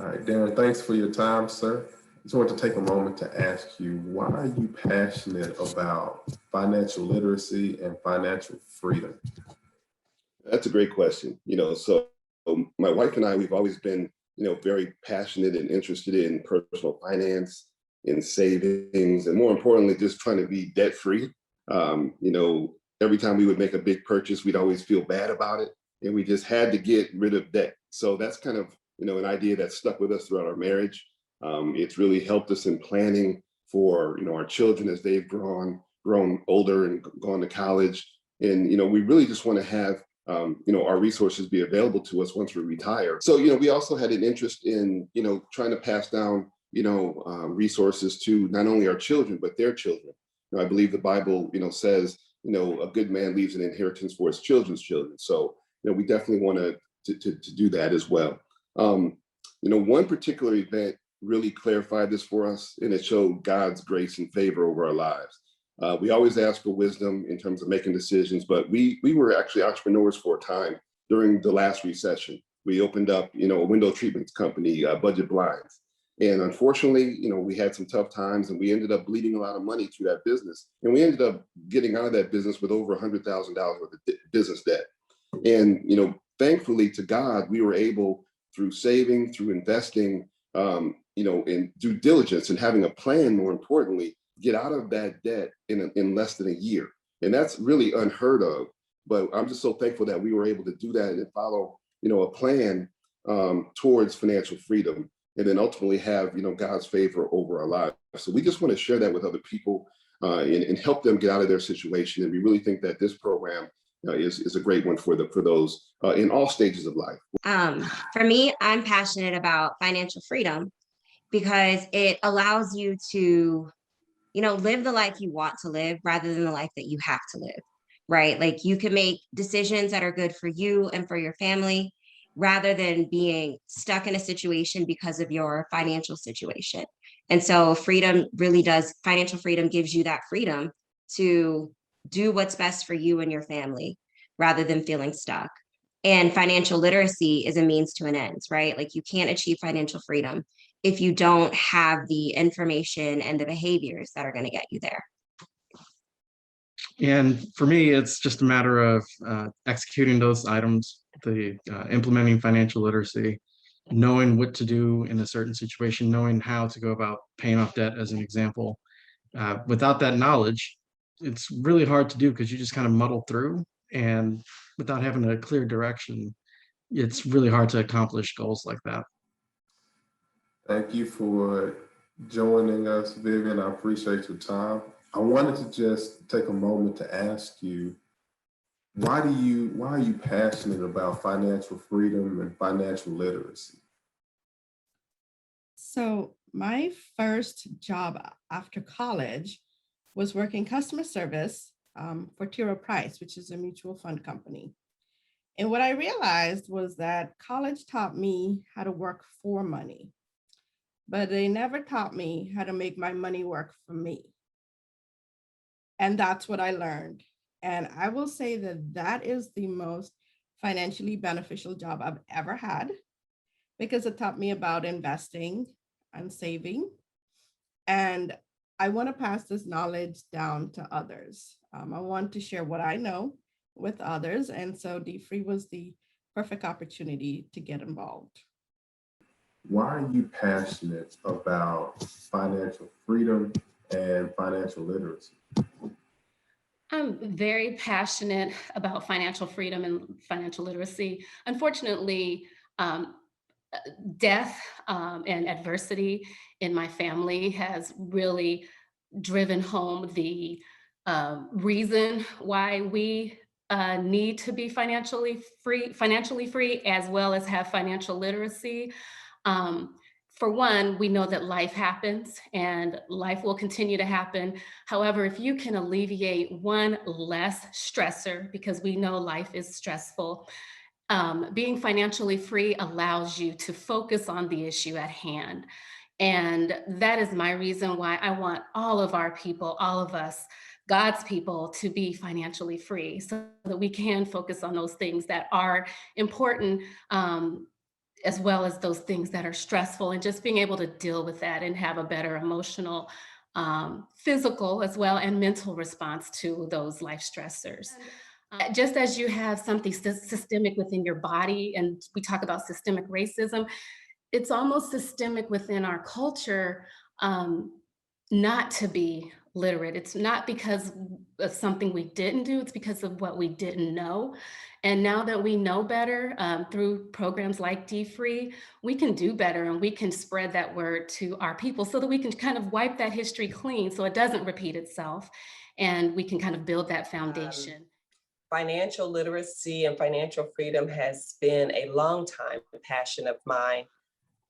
All right, Darren, thanks for your time, sir. Just want to take a moment to ask you, why are you passionate about financial literacy and financial freedom? That's a great question. My wife and I, we've always been, very passionate and interested in personal finance, in savings, and more importantly, just trying to be debt free. Every time we would make a big purchase, we'd always feel bad about it, and we just had to get rid of debt. So that's kind of, an idea that stuck with us throughout our marriage. It's really helped us in planning for, our children as they've grown older and gone to college. And, we really just want to have our resources be available to us once we retire. So, we also had an interest in, trying to pass down, resources to not only our children, but their children. I believe the Bible, says, a good man leaves an inheritance for his children's children. So, we definitely want to do that as well. One particular event really clarified this for us, and it showed God's grace and favor over our lives. We always ask for wisdom in terms of making decisions, but we were actually entrepreneurs for a time during the last recession. We opened up, a window treatment company, Budget Blinds. And unfortunately, we had some tough times, and we ended up bleeding a lot of money through that business. And we ended up getting out of that business with over $100,000 worth of business debt. And, thankfully to God, we were able, through saving, through investing, in due diligence and having a plan, more importantly, get out of that debt in less than a year. And that's really unheard of. But I'm just so thankful that we were able to do that and follow, a plan towards financial freedom, and then ultimately have, God's favor over our lives. So we just want to share that with other people and help them get out of their situation. And we really think that this program is a great one for those in all stages of life. For me, I'm passionate about financial freedom because it allows you to, live the life you want to live rather than the life that you have to live, right? Like you can make decisions that are good for you and for your family rather than being stuck in a situation because of your financial situation. And so financial freedom gives you that freedom to do what's best for you and your family rather than feeling stuck. And financial literacy is a means to an end, right? Like you can't achieve financial freedom if you don't have the information and the behaviors that are going to get you there. And for me, it's just a matter of executing those items, implementing financial literacy, knowing what to do in a certain situation, knowing how to go about paying off debt, as an example. Without that knowledge, it's really hard to do because you just kind of muddle through, and without having a clear direction, it's really hard to accomplish goals like that. Thank you for joining us, Vivian. I appreciate your time. I wanted to just take a moment to ask you, why are you passionate about financial freedom and financial literacy? So my first job after college was working customer service for T. Rowe Price, which is a mutual fund company. And what I realized was that college taught me how to work for money, but they never taught me how to make my money work for me. And that's what I learned. And I will say that that is the most financially beneficial job I've ever had, because it taught me about investing and saving. And I want to pass this knowledge down to others. I want to share what I know with others. And so dfree was the perfect opportunity to get involved. Why are you passionate about financial freedom and financial literacy? I'm very passionate about financial freedom and financial literacy. Unfortunately, death and adversity in my family has really driven home the reason why we need to be financially free, as well as have financial literacy. For one, we know that life happens and life will continue to happen. However, if you can alleviate one less stressor, because we know life is stressful, being financially free allows you to focus on the issue at hand. And that is my reason why I want all of our people, all of us, God's people, to be financially free so that we can focus on those things that are important as well as those things that are stressful, and just being able to deal with that and have a better emotional, physical as well, and mental response to those life stressors. Just as you have something systemic within your body, and we talk about systemic racism, it's almost systemic within our culture, not to be literate. It's not because of something we didn't do, it's because of what we didn't know. And now that we know better, through programs like dfree, we can do better, and we can spread that word to our people so that we can kind of wipe that history clean so it doesn't repeat itself, and we can kind of build that foundation. Financial literacy and financial freedom has been a long time passion of mine.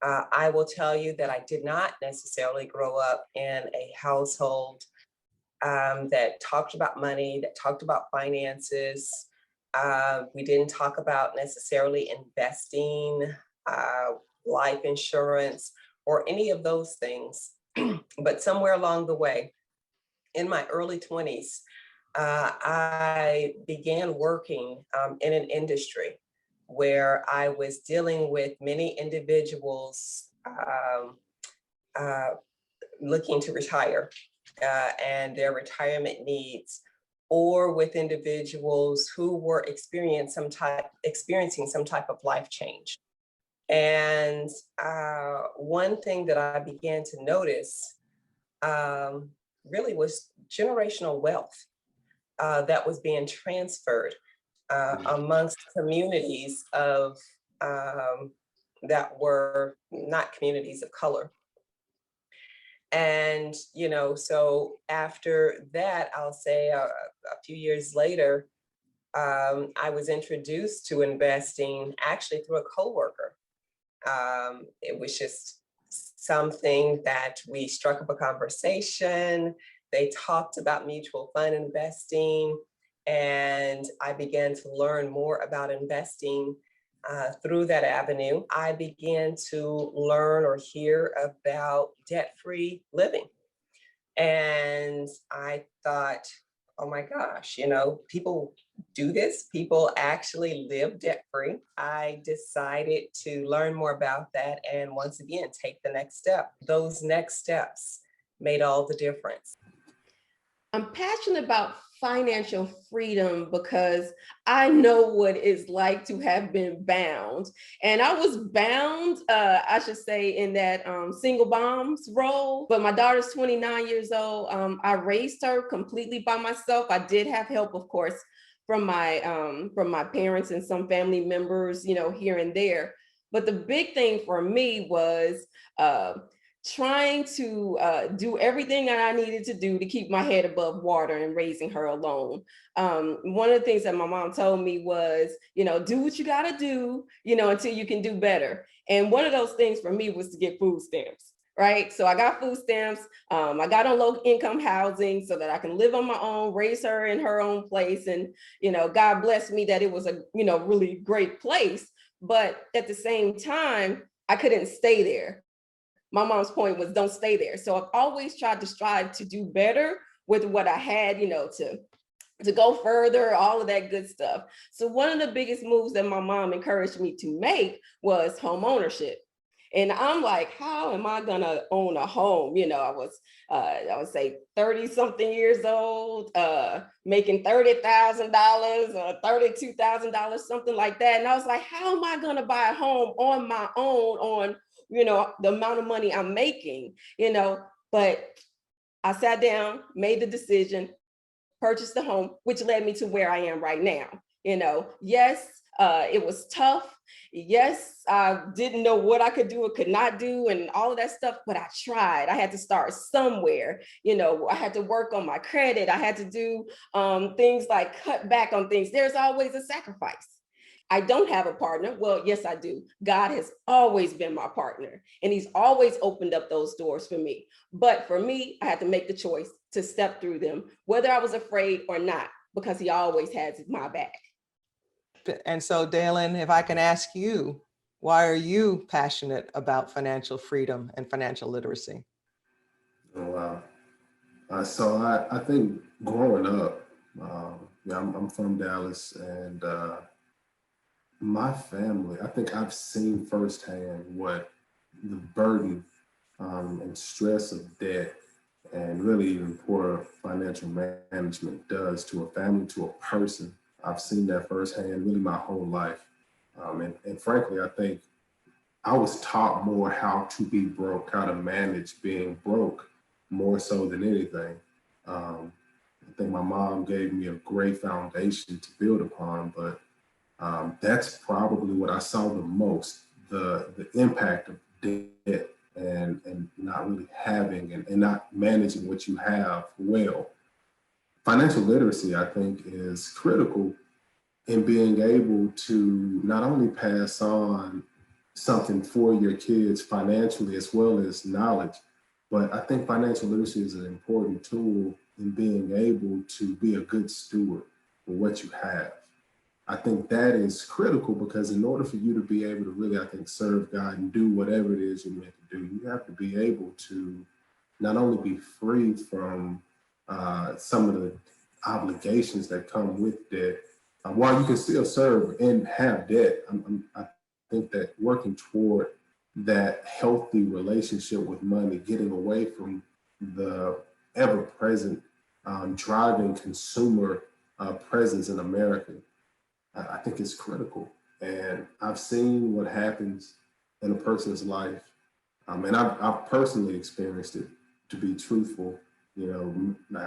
I will tell you that I did not necessarily grow up in a household that talked about money, that talked about finances. We didn't talk about necessarily investing, life insurance, or any of those things. But somewhere along the way, in my early 20s, I began working in an industry where I was dealing with many individuals looking to retire and their retirement needs, or with individuals who were experiencing some type of life change. And one thing that I began to notice really was generational wealth that was being transferred amongst communities of that were not communities of color. And, you know, so after that, I'll say a few years later, I was introduced to investing actually through a coworker. It was just something that we struck up a conversation. They talked about mutual fund investing, and I began to learn more about investing through that avenue. I began to learn or hear about debt-free living. And I thought, oh my gosh, you know, people do this, people actually live debt-free. I decided to learn more about that and once again, take the next step. Those next steps made all the difference. I'm passionate about financial freedom because I know what it's like to have been bound. And I was bound, I should say, in that single moms role. But my daughter's 29 years old. I raised her completely by myself. I did have help, of course, from my parents and some family members, you know, here and there. But the big thing for me was trying to do everything that I needed to do to keep my head above water and raising her alone. One of the things that my mom told me was, you know, do what you gotta do, you know, until you can do better. And one of those things for me was to get food stamps, right? So I got food stamps. I got on low income housing so that I can live on my own, raise her in her own place. And, you know, God blessed me that it was a, you know, really great place. But at the same time, I couldn't stay there. My mom's point was don't stay there. So I've always tried to strive to do better with what I had, you know, to go further, all of that good stuff. So one of the biggest moves that my mom encouraged me to make was home ownership. And I'm like, how am I gonna own a home? You know, I would say 30 something years old, making $30,000 or $32,000, something like that. And I was like, how am I gonna buy a home on my own on, you know, the amount of money I'm making, you know? But I sat down, made the decision, purchased the home, which led me to where I am right now. You know, yes, it was tough. Yes, I didn't know what I could do or could not do and all of that stuff, but I tried. I had to start somewhere. You know, I had to work on my credit. I had to do things like cut back on things. There's always a sacrifice. I don't have a partner. Well, yes, I do. God has always been my partner, and he's always opened up those doors for me. But for me, I had to make the choice to step through them, whether I was afraid or not, because he always has my back. And so, Dalen, if I can ask you, why are you passionate about financial freedom and financial literacy? Oh, wow. So I think growing up, yeah, I'm from Dallas, and my family, I think I've seen firsthand what the burden and stress of debt and really even poor financial management does to a family, to a person. I've seen that firsthand really my whole life. And frankly, I think I was taught more how to be broke, how to manage being broke more so than anything. I think my mom gave me a great foundation to build upon, but that's probably what I saw the most, the impact of debt and not really having and not managing what you have well. Financial literacy, I think, is critical in being able to not only pass on something for your kids financially as well as knowledge, but I think financial literacy is an important tool in being able to be a good steward for what you have. I think that is critical because in order for you to be able to really, I think, serve God and do whatever it is you're meant to do, you have to be able to not only be free from some of the obligations that come with debt, while you can still serve and have debt. I think that working toward that healthy relationship with money, getting away from the ever-present driving consumer presence in America, I think is critical. And I've seen what happens in a person's life. And I've personally experienced it, to be truthful. You know,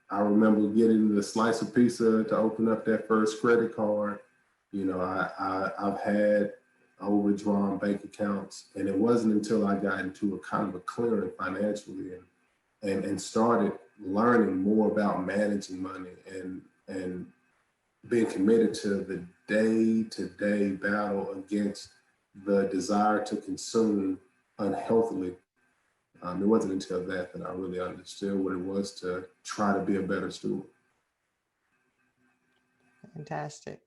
I remember getting the slice of pizza to open up that first credit card. You know, I've had overdrawn bank accounts, and it wasn't until I got into a kind of a clearing financially and started learning more about managing money and being committed to the day-to-day battle against the desire to consume unhealthily. It wasn't until that I really understood what it was to try to be a better steward. Fantastic.